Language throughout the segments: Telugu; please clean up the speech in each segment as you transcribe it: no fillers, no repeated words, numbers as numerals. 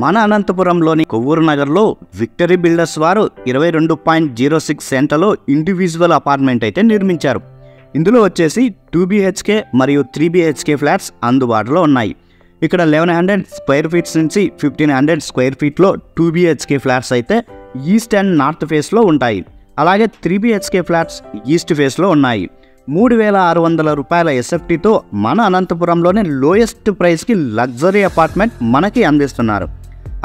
మన అనంతపురంలోని కొవ్వూరు నగర్లో విక్టరీ బిల్డర్స్ వారు 22.06 సెంట్లలో ఇండివిజువల్ అపార్ట్మెంట్ అయితే నిర్మించారు. ఇందులో వచ్చేసి 2 BHK మరియు 3 BHK ఫ్లాట్స్ అందుబాటులో ఉన్నాయి. ఇక్కడ 1100 స్క్వేర్ ఫీట్స్ నుంచి 1500 స్క్వేర్ ఫీట్లో 2 BHK ఫ్లాట్స్ అయితే ఈస్ట్ అండ్ నార్త్ ఫేస్లో ఉంటాయి. అలాగే 3 BHK ఫ్లాట్స్ ఈస్ట్ ఫేస్లో ఉన్నాయి. 3600 రూపాయల ఎస్ఎఫ్టీతో మన అనంతపురంలోనే లోయెస్ట్ ప్రైస్కి లగ్జరీ అపార్ట్మెంట్ మనకి అందిస్తున్నారు.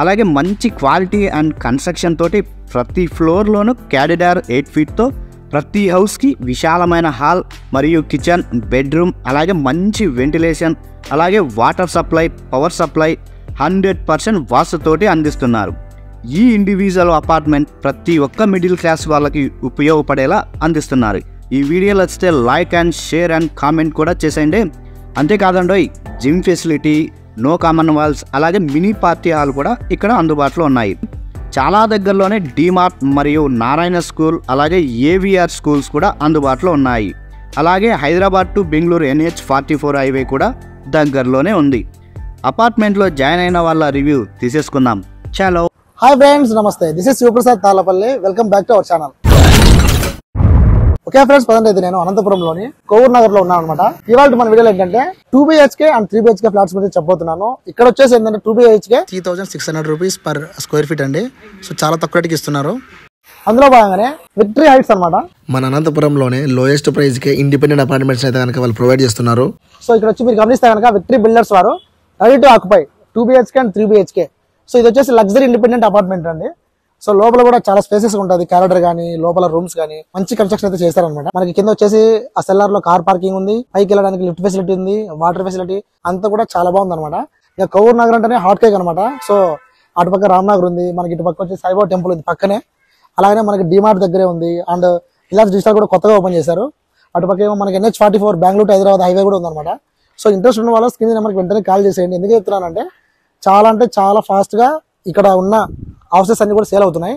అలాగే మంచి క్వాలిటీ అండ్ కన్స్ట్రక్షన్ తోటి ప్రతి ఫ్లోర్లోనూ క్యారిడార్ 8 ఫీట్తో ప్రతి హౌస్కి విశాలమైన హాల్ మరియు కిచెన్, బెడ్రూమ్, అలాగే మంచి వెంటిలేషన్, అలాగే వాటర్ సప్లై, పవర్ సప్లై 100% వాస్తుతోటి అందిస్తున్నారు. ఈ ఇండివిజువల్ అపార్ట్మెంట్ ప్రతి ఒక్క మిడిల్ క్లాస్ వాళ్ళకి ఉపయోగపడేలా అందిస్తున్నారు. ఈ వీడియోలో వస్తే like and share and comment కూడా చేసేయండి. అంతేకాదండి, gym facility, no common walls, అలాగే మినీ పార్టీ హాల్ కూడా ఇక్కడ అందుబాటులో ఉన్నాయి. చాలా దగ్గరలోనే డిమార్ట్ మరియు నారాయణ స్కూల్, అలాగే ఏవిఆర్ స్కూల్స్ కూడా అందుబాటులో ఉన్నాయి. అలాగే Hyderabad to Bengaluru NH44 highway కూడా దగ్గరలోనే ఉంది. అపార్ట్మెంట్లో జాయిన్ అయిన వాళ్ళ రివ్యూ తీసేసుకుందాం. చలో. హాయ్ ఫ్రెండ్స్, నమస్తే. This is Shivaprasad Tallapalli. Welcome back to our channel. Okay friends, present అయితే నేను అనంతపురంలోని కొవ్వూరు నగర్ లో ఉన్నాను అనమాట. ఇవాళ మన వీడియోలో ఏంటంటే 2 BHK అండ్ 3 BHK ఫ్లాట్స్ గురించి చెప్పబోతున్నాను. ఇక్కడ వచ్చేసి ఏంటంటే 2 BHK 3600 rupees per square feet అండి. సో చాలా తక్కువ రేటుకి ఇస్తున్నారు. అందులో భాగంగానే విక్టరీ హైట్స్ అనమాట, మన అనంతపురంలోనే లోయెస్ట్ ప్రైస్ కి ఇండిపెండెంట్ అపార్ట్మెంట్స్ అయితే కనుక వాళ్ళు ప్రొవైడ్ చేస్తున్నారు. సో ఇక్కడ వచ్చి మీరు గమనిస్తే కనుక విక్టరీ బిల్డర్స్ వారు ready to occupy 2 BHK and 3 BHK. So ఇది వచ్చేసి లగ్జరీ ఇండిపెండెంట్ అపార్ట్మెంట్ అండి. సో లోపల కూడా చాలా స్పేసెస్ ఉంటుంది. కారిడార్ గానీ, లోపల రూమ్స్ గానీ మంచి కన్స్ట్రక్షన్ అయితే చేస్తారనమాట. మనకి కింద వచ్చేసి ఆ సెల్లార్ లో కార్ పార్కింగ్ ఉంది, పైకి వెళ్ళడానికి లిఫ్ట్ ఫెసిలిటీ ఉంది, వాటర్ ఫెసిలిటీ అంతా కూడా చాలా బాగుంది అనమాట. ఇక కొవ్వూరు నగర్ అంటేనే హాట్ కేక్ అనమాట. సో అటుపక్క రామ్నగర్ ఉంది, మనకి ఇటు పక్క వచ్చి సాయిబాబా టెంపుల్ ఉంది పక్కనే. అలాగే మనకి డిమార్ట్ దగ్గరే ఉంది. అండ్ రిలయన్స్ డిజిటల్ కూడా కొత్తగా ఓపెన్ చేశారు. అటుపక్క ఏమో మనకి NH44 Bengaluru to Hyderabad highway కూడా ఉందన్నమాట. సో ఇంట్రెస్ట్ ఉన్న వాళ్ళు స్క్రీన్ నెంబర్కి వెంటనే కాల్ చేసేయండి. ఎందుకు చెప్తున్నానంటే చాలా ఫాస్ట్ గా ఇక్కడ ఉన్న హౌసెస్ అన్ని కూడా సేల్ అవుతున్నాయి.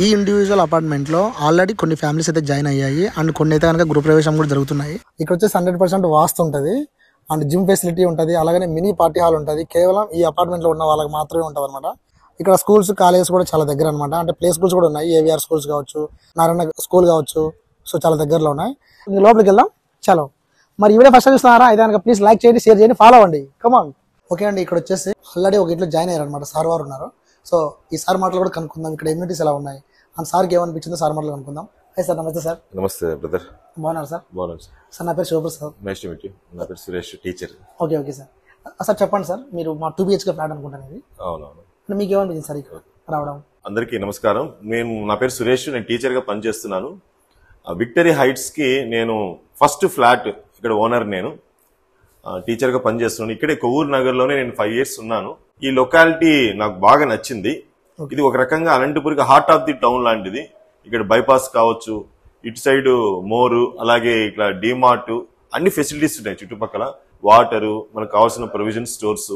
ఈ ఇండివిజువల్ అపార్ట్మెంట్ లో ఆల్రెడీ కొన్ని ఫ్యామిలీస్ అయితే జాయిన్ అయ్యాయి. అండ్ కొన్ని అయితే కనుక గృహ ప్రవేశం కూడా జరుగుతున్నాయి. ఇక్కడ వచ్చేసి 100% వాస్తు ఉంటుంది. అండ్ జిమ్ ఫెసిలిటీ ఉంటుంది. అలాగే మినీ పార్టీ హాల్ ఉంటుంది. కేవలం ఈ అపార్ట్మెంట్ లో ఉన్న వాళ్ళకి మాత్రమే ఉంటుంది అనమాట. ఇక్కడ స్కూల్స్, కాలేజెస్ కూడా చాలా దగ్గర అనమాట. అంటే ప్లే స్కూల్స్ కూడా ఉన్నాయి. ఏవిఆర్ స్కూల్స్ కావచ్చు, నారాయణ స్కూల్ కావచ్చు. సో చాలా దగ్గరలో ఉన్నాయి. లోపలికి వెళ్దాం. చలో. మరి ఈ వీడియో ఫస్ట్ చూస్తున్నారా? అయితే కనుక ప్లీజ్ లైక్ చేయండి, షేర్ చేయండి, ఫాలో అవ్వండి. కమాన్. ఓకే అండి, ఇక్కడ వచ్చేసి ఆల్రెడీ ఒక ఇంట్లో జాయిన్ అయ్యారు అనమాట. సార్ వారు ఉన్నారు. సో ఈ సార్ మాటలు కూడా కనుక్కుందాం. ఇక్కడ ఎమ్యూనిటీస్ ఎలా ఉన్నాయి అండ్ సార్కి ఏమనిపించిందో సార్ మాటలు కనుక్కుందాం. హై సార్, నమస్తే సార్. నమస్తే బ్రదర్. బాగున్నారు సార్? బాగున్నాను సార్. సార్ నా పేరు Shivaprasad. Nice to meet you. నా పేరు Suresh, teacher. Okay sir. Sir చెప్పండి సార్, మీరు మా 2 BHK ఫ్లాట్ అనుకుంటాను ఇది. అవునవును. మీకు ఏమనిపించింది సార్ ఇక్కడ రావడం? అందరికీ నమస్కారం. నా పేరు సురేష్, నేను టీచర్ గా పనిచేస్తున్నాను. విక్టరీ హైట్స్ కి నేను ఫస్ట్ ఫ్లాట్ ఇక్కడ ఓనర్. నేను టీచర్ గా పనిచేస్తున్నాను. ఇక్కడే కొవ్వూరు నగర్ లోనే నేను 5 years ఉన్నాను. ఈ లొకాలిటీ నాకు బాగా నచ్చింది. ఇది ఒక రకంగా అనంతపురికి హార్ట్ ఆఫ్ ది టౌన్ లాంటిది. ఇక్కడ బైపాస్ కావచ్చు, ఇటు సైడ్ మోరు, అలాగే ఇక్కడ డిమార్ట్, అన్ని ఫెసిలిటీస్ ఉన్నాయి. చుట్టుపక్కల వాటరు, మనకు కావాల్సిన ప్రొవిజన్ స్టోర్స్,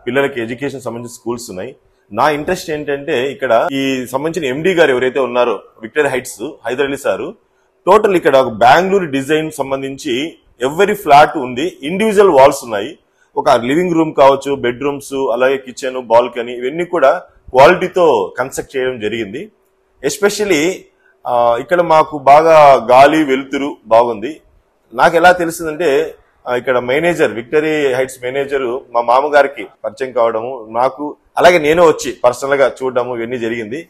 పిల్లలకి ఎడ్యుకేషన్ సంబంధించిన స్కూల్స్ ఉన్నాయి. నా ఇంట్రెస్ట్ ఏంటంటే ఇక్కడ ఈ సంబంధించిన MD గారు ఎవరైతే ఉన్నారో victory heights Hyder Ali sir, total ఇక్కడ ఒక బెంగళూరు డిజైన్ సంబంధించి ఎవరీ ఫ్లాట్ ఉంది. ఇండివిజువల్ వాల్స్ ఉన్నాయి. ఒక లివింగ్ రూమ్ కావచ్చు, బెడ్రూమ్స్, అలాగే కిచెన్, బాల్కనీ, ఇవన్నీ కూడా క్వాలిటీతో కన్స్ట్రక్ట్ చేయడం జరిగింది. ఎస్పెషలీ ఇక్కడ మాకు బాగా గాలి, వెలుతురు బాగుంది. నాకు ఎలా తెలిసిందంటే ఇక్కడ మేనేజర్, విక్టరీ హైట్స్ మేనేజర్ మా మామగారికి పరిచయం కావడము, నాకు అలాగే నేను వచ్చి పర్సనల్ గా చూడడము, ఇవన్నీ జరిగింది.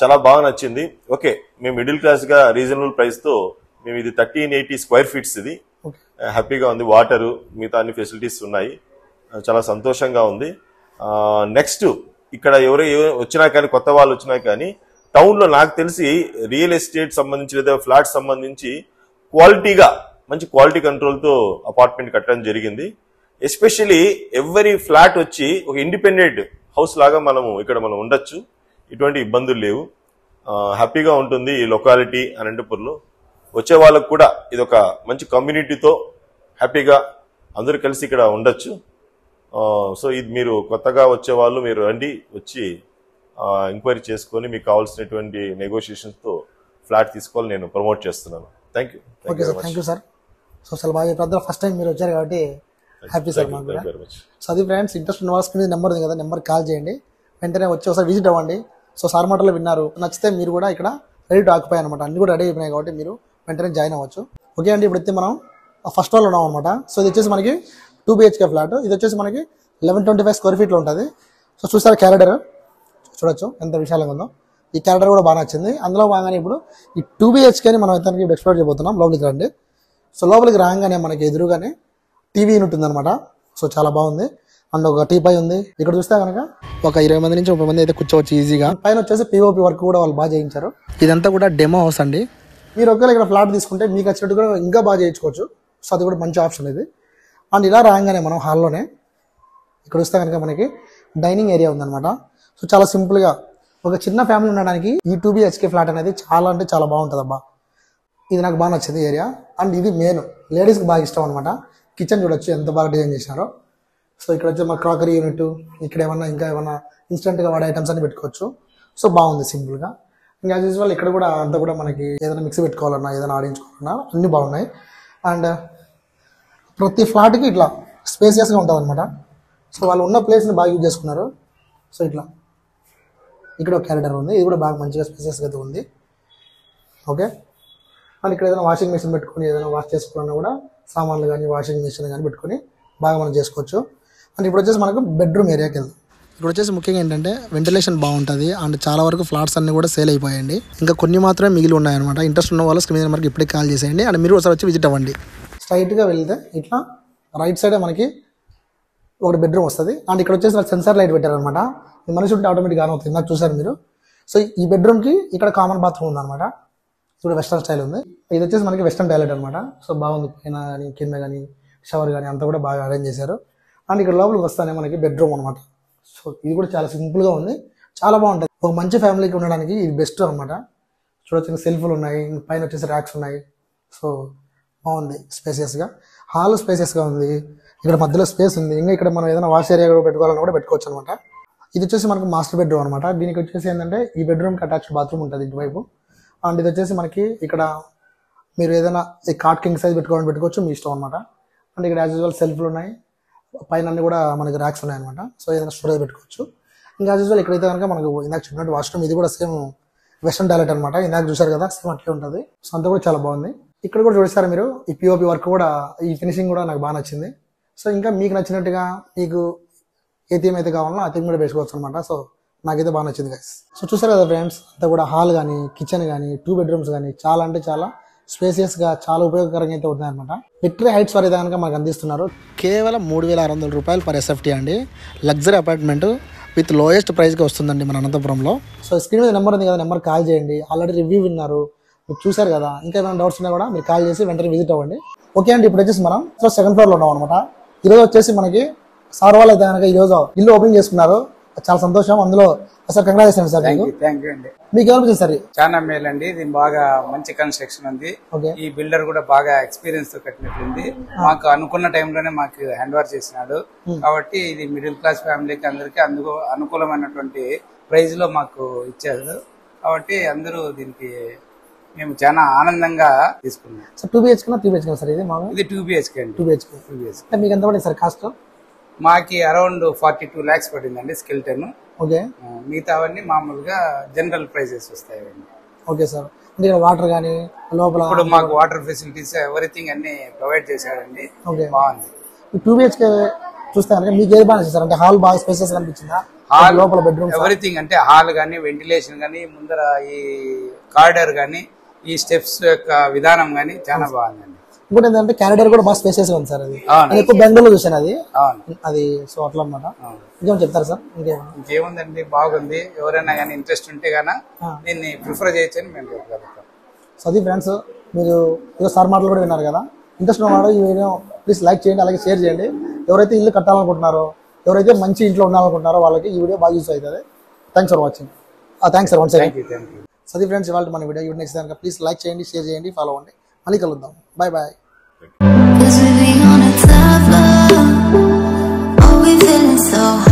చాలా బాగా నచ్చింది. ఓకే, మేము మిడిల్ క్లాస్ గా రీజనబుల్ ప్రైస్ తో మేము ఇది 1380 స్క్వేర్ ఫీట్స్ ఇది హ్యాపీగా ఉంది. వాటరు, మిగతా అన్ని ఫెసిలిటీస్ ఉన్నాయి. చాలా సంతోషంగా ఉంది. నెక్స్ట్ ఇక్కడ ఎవరు వచ్చినా కానీ, కొత్త వాళ్ళు వచ్చినా కానీ టౌన్ లో నాకు తెలిసి రియల్ ఎస్టేట్ సంబంధించి లేదా ఫ్లాట్ సంబంధించి క్వాలిటీగా మంచి క్వాలిటీ కంట్రోల్ తో అపార్ట్మెంట్ కట్టడం జరిగింది. ఎస్పెషలీ ఎవరీ ఫ్లాట్ వచ్చి ఒక ఇండిపెండెంట్ హౌస్ లాగా ఇక్కడ మనం ఉండొచ్చు. ఇటువంటి ఇబ్బందులు లేవు. హ్యాపీగా ఉంటుంది ఈ లొకాలిటీ అనంతపూర్లో. వచ్చే వాళ్ళకు కూడా ఇది ఒక మంచి కమ్యూనిటీతో హ్యాపీగా అందరూ కలిసి ఇక్కడ ఉండొచ్చు. సో ఇది మీరు కొత్తగా వచ్చే వాళ్ళు మీరు రండి, వచ్చి ఎంక్వైరీ చేసుకొని మీకు కావాల్సినటువంటి నెగోషియేషన్స్ తో ఫ్లాట్ తీసుకోవాలని నేను ప్రమోట్ చేస్తున్నాను. Thank you. Okay sir, thank you sir. So చాలా బాగా చెప్పారు. ఫస్ట్ టైం మీరు వచ్చారు కాబట్టి హ్యాపీ సార్ మాకు కూడా. సో అది ఫ్రెండ్స్, ఇంట్రెస్ట్ ఉన్న వాళ్ళకి నెంబర్ ఉంది కదా, నెంబర్ కాల్ చేయండి, వెంటనే వచ్చి ఒకసారి విజిట్ అవ్వండి. సో సార్ మాటలు విన్నారు, నచ్చితే మీరు కూడా ఇక్కడ రెడీ టు ఆక్యుపై అనమాట, అన్ని కూడా రెడీ అయిపోయినాయి కాబట్టి మీరు వెంటనే జాయిన్ అవ్వచ్చు. ఓకే అండి, ఇప్పుడు మనం ఫస్ట్ ఫ్లోర్లో ఉన్నాం అనమాట. సో ఇది వచ్చేసి మనకి 2 BHK ఫ్లాట్. ఇది వచ్చేసి మనకి 1125 స్క్వేర్ ఫీట్లో ఉంటుంది. సో చూసారా క్యారిడర్ చూడొచ్చు ఎంత విశాలంగా ఉందో. ఈ క్యారిడర్ కూడా బాగా నచ్చింది. అందులో బాగానే ఇప్పుడు ఈ 2 BHKని మనం అయితే ఇప్పుడు ఎక్స్ప్లోర్ చేయబోతున్నాం. లోపలికి రండి. సో లోపలికి రాగానే మనకి ఎదురుగానే టీవీ యూనిట్ ఉందన్నమాట. సో చాలా బాగుంది. అండ్ ఒక టీపై ఉంది. ఇక్కడ చూస్తే కనుక ఒక 20 మంది నుంచి 30 మంది అయితే కూర్చోవచ్చు ఈజీగా. పైన వచ్చేసి POP వర్క్ కూడా వాళ్ళు బాగా చేయించారు. ఇదంతా కూడా డెమో హౌస్ అండి. మీరు ఒకవేళ ఇక్కడ ఫ్లాట్ తీసుకుంటే మీకు వచ్చినట్టు కూడా ఇంకా బాగా చేయించుకోవచ్చు. సో అది కూడా మంచి ఆప్షన్ ఇది. అండ్ ఇలా రాగానే మనం హాల్లోనే ఇక్కడ వస్తే కనుక మనకి డైనింగ్ ఏరియా ఉందన్నమాట. సో చాలా సింపుల్గా ఒక చిన్న ఫ్యామిలీ ఉండడానికి ఈ 2 BHK ఫ్లాట్ అనేది చాలా అంటే చాలా బాగుంటుంది అబ్బా. ఇది నాకు బాగా నచ్చింది ఏరియా. అండ్ ఇది మెయిన్ లేడీస్కి బాగా ఇష్టం అనమాట. కిచెన్ చూడొచ్చు ఎంత బాగా డిజైన్ చేసినారో. సో ఇక్కడ వచ్చి మన క్రాకరీ యూనిట్, ఇక్కడ ఏమన్నా ఇంకా ఏమన్నా ఇన్స్టెంట్గా వాడే ఐటమ్స్ అన్ని పెట్టుకోవచ్చు. సో బాగుంది సింపుల్గా. ఇంకా యాజ్ యూజువల్ ఇక్కడ కూడా అంతా కూడా మనకి ఏదైనా మిక్సీ పెట్టుకోవాలన్నా ఏదైనా ఆడించుకోవాలన్నా అన్నీ బాగున్నాయి. అండ్ ప్రతి ఫ్లాట్కి ఇట్లా స్పేసియస్గా ఉంటుంది అనమాట. సో వాళ్ళు ఉన్న ప్లేస్ని బాగా యూజ్ చేసుకున్నారు. సో ఇట్లా ఇక్కడ ఒక క్యారిడర్ ఉంది. ఇది కూడా బాగా మంచిగా స్పేసియస్గా అయితే ఉంది. ఓకే. అండ్ ఇక్కడ ఏదైనా వాషింగ్ మెషిన్ పెట్టుకొని ఏదైనా వాష్ చేసుకోవాలన్నా కూడా సామాన్లు కానీ వాషింగ్ మెషిన్ కానీ పెట్టుకొని బాగా మనం చేసుకోవచ్చు. అండ్ ఇప్పుడు వచ్చేసి మనకు బెడ్రూమ్ ఏరియాకి వెళ్దాం. ఇక్కడ వచ్చేసి ముఖ్యంగా ఏంటంటే వెంటిలేషన్ బాగుంటుంది. అండ్ చాలా వరకు ఫ్లాట్స్ అన్ని కూడా సేల్ అయిపోయాయండి. ఇంకా కొన్ని మాత్రమే మిగిలి ఉన్నాయన్నమాట. ఇంట్రెస్ట్ ఉన్న వాళ్ళు స్క్రీన్ నెంబర్కి ఇప్పుడే కాల్ చేసేయండి. అండ్ మీరు ఒకసారి వచ్చి విజిట్ అవ్వండి. స్ట్రైట్గా వెళ్తే ఇట్లా రైట్ సైడే మనకి ఒకటి బెడ్రూమ్ వస్తుంది. అండ్ ఇక్కడ వచ్చేసి సెన్సార్ లైట్ పెట్టారనమాట. ఈ మనిషి ఉంటే ఆటోమేటిక్గా ఆన్ అవుతుంది. నాకు చూసారు మీరు. సో ఈ బెడ్రూమ్కి ఇక్కడ కామన్ బాత్రూమ్ ఉందన్నమాట. ఇప్పుడు వెస్టర్న్ స్టైల్ ఉంది. ఇది వచ్చేసి మనకి వెస్టర్న్ టాయిలెట్ అనమాట. సో బాగుంది. పైన కానీ కింద కానీ షవర్ కానీ అంతా కూడా బాగా అరేంజ్ చేశారు. అండ్ ఇక్కడ లోపలికి వస్తానే మనకి బెడ్రూమ్ అనమాట. సో ఇది కూడా చాలా సింపుల్గా ఉంది, చాలా బాగుంటుంది. ఒక మంచి ఫ్యామిలీకి ఉండడానికి ఇది బెస్ట్ అనమాట. చూడొచ్చు సెల్ఫ్లు ఉన్నాయి, పైన వచ్చేసి ర్యాక్స్ ఉన్నాయి. సో బాగుంది స్పేసియస్గా. హాల్ స్పేసియస్గా ఉంది. ఇక్కడ మధ్యలో స్పేస్ ఉంది. ఇంకా ఇక్కడ మనం ఏదైనా వాష్ ఏరియా కూడా పెట్టుకోవాలని కూడా పెట్టుకోవచ్చు అనమాట. ఇది వచ్చేసి మనకు మాస్టర్ బెడ్రూమ్ అనమాట. దీనికి వచ్చేసి ఏంటంటే ఈ బెడ్రూమ్కి అటాచ్డ్ బాత్రూమ్ ఉంటుంది ఇటువైపు. అండ్ ఇది వచ్చేసి మనకి ఇక్కడ మీరు ఏదైనా ఈ కాట్ కింగ్ సైజ్ పెట్టుకోవాలని పెట్టుకోవచ్చు, మీ ఇష్టం అనమాట. అండ్ ఇక్కడ యాజ్ యూజువల్ సెల్ఫ్లు ఉన్నాయి, పైన అన్ని కూడా మనకి ర్యాక్స్ ఉన్నాయి అనమాట. సో ఏదైనా స్టోరేజ్ పెట్టుకోవచ్చు. ఇంకా యాజ్ యూజువల్ ఇక్కడైతే కనుక మనకు ఇందాక చెప్పినట్టు వాష్రూమ్, ఇది కూడా సేమ్ వెస్టర్న్ టాయిలెట్ అనమాట. ఇందాక చూసారు కదా, సేమ్ అట్లే ఉంటుంది. సో అంతా కూడా చాలా బాగుంది. ఇక్కడ కూడా చూస్తారు మీరు, ఈ POP వర్క్ కూడా, ఈ ఫినిషింగ్ కూడా నాకు బాగా నచ్చింది. సో ఇంకా మీకు నచ్చినట్టుగా మీకు ఏ థీమ్ అయితే కావాలో ఆ థీమ్ కూడా పెట్టుకోవచ్చు అనమాట. సో నాకైతే బాగా నచ్చింది గైస్. సో చూసారు కదా ఫ్రెండ్స్, అంతా కూడా హాల్ కానీ కిచెన్ కానీ 2 బెడ్రూమ్స్ కానీ చాలా అంటే చాలా స్పేసియస్గా చాలా ఉపయోగకరంగా అయితే ఉన్నాయన్నమాట. విక్టరీ హైట్స్ వారి కనుక మనకు అందిస్తున్నారు. కేవలం 3600 రూపాయలు పర్ SFT అండి. లగ్జరీ అపార్ట్మెంట్ విత్ లోయెస్ట్ ప్రైస్గా వస్తుందండి మన అనంతపురంలో. సో స్క్రీన్ మీద నెంబర్ ఉంది కదా, నెంబర్ కాల్ చేయండి. ఆల్రెడీ రివ్యూ విన్నారు, మీరు చూసారు కదా. ఇంకా ఏమైనా డౌట్స్ ఉన్నా కూడా మీరు కాల్ చేసి వెంటనే విజిట్ అవ్వండి. ఓకే అండి, ఇప్పుడు వచ్చేసి మనం సెకండ్ ఫ్లోర్లో ఉన్నాం అనమాట. ఈరోజు వచ్చేసి మనకి సార్ వాళ్ళు అయితే కనుక ఈరోజు ఇల్లు ఓపెన్ చేసుకున్నారు. చాలా సంతోషం. అందులో sir congratulations sir. Thank you అండి. మీకు ఏమనిపించింది సార్? చాలా మేలు అండి. ఇది బాగా మంచి కన్స్ట్రక్షన్ ఉంది. ఈ బిల్డర్ కూడా బాగా ఎక్స్పీరియన్స్ తో కట్టినట్టుంది. మాకు అనుకున్న టైంలోనే మాకు హ్యాండ్ ఓవర్ చేసినాడు. కాబట్టి ఇది మిడిల్ క్లాస్ ఫ్యామిలీకి అందరికి అనుకూలమైనటువంటి ప్రైజ్ లో మాకు ఇచ్చారు. కాబట్టి అందరూ దీనికి మేము చాలా ఆనందంగా తీసుకున్నాం. Sir 2 BHK 3 BHK sir? ఇది 2 BHK అండి. 2 BHK. మీకు ఎంత పడింది సార్ కాస్ట్? మాకి అరౌండ్ 42 lakhs పడిందండి స్కెల్టన్. ఓకే. మిగతావన్నీ మామూలుగా జనరల్ ప్రైజెస్ వస్తాయండి. Okay sir. అంటే వాటర్ కానీ లోపల ఇప్పుడు మాకు వాటర్ ఫెసిలిటీస్ ఎవ్రీథింగ్ అన్ని ప్రొవైడ్ చేశారండి. బాగుంది. 2 BHK చూస్తే కనుక మీకు ఏది బాగా సార్? అంటే హాల్ బాగా స్పేసెస్ అనిపించిందా? హాల్ లోపల బెడ్రూమ్ ఎవ్రీథింగ్ అంటే హాల్ గానీ వెంటిలేషన్ గానీ ముందర ఈ కారిడార్ గానీ ఈ స్టెప్స్ యొక్క విధానం గానీ చాలా బాగుందండి. ఇంకోటి ఏంటంటే క్యారిడర్ కూడా బాగా స్పేసెస్ ఉంది సార్. అది ఎక్కువ బెంగళూరు చూసాను అది. సో అట్లా అనమాట. ఇంకేమైనా చెప్తారు సార్? ఇంకేముందండి, బాగుంది. ఎవరైనా కానీ ఇంట్రెస్ట్ ఉంటే గానీ దీన్ని ప్రిఫర్ చేయొచ్చని మేము చెప్పగలుగుతాం. సో అది ఫ్రెండ్స్, మీరు ఏదో సార్ మాటలు కూడా విన్నారు కదా. ఇంట్రెస్ట్ ఉన్న ఈ వీడియో ప్లీజ్ లైక్ చేయండి, అలాగే షేర్ చేయండి. ఎవరైతే ఇల్లు కట్టాలనుకుంటున్నారో, ఎవరైతే మంచి ఇంట్లో ఉండాలనుకుంటున్నారో వాళ్ళకి ఈ వీడియో బాగా యూస్ అవుతుంది. Thanks for watching. Thanks sir. Once again. So అది ఫ్రెండ్స్, ఇవాళ మన వీడియో నెక్స్ట్ కనుక ప్లీజ్ లైక్ చేయండి, షేర్ చేయండి, ఫాలో అవ్వండి. మళ్ళీ కలుద్దాం. Bye bye. Cause we be on a tough love. Oh, we feeling so high.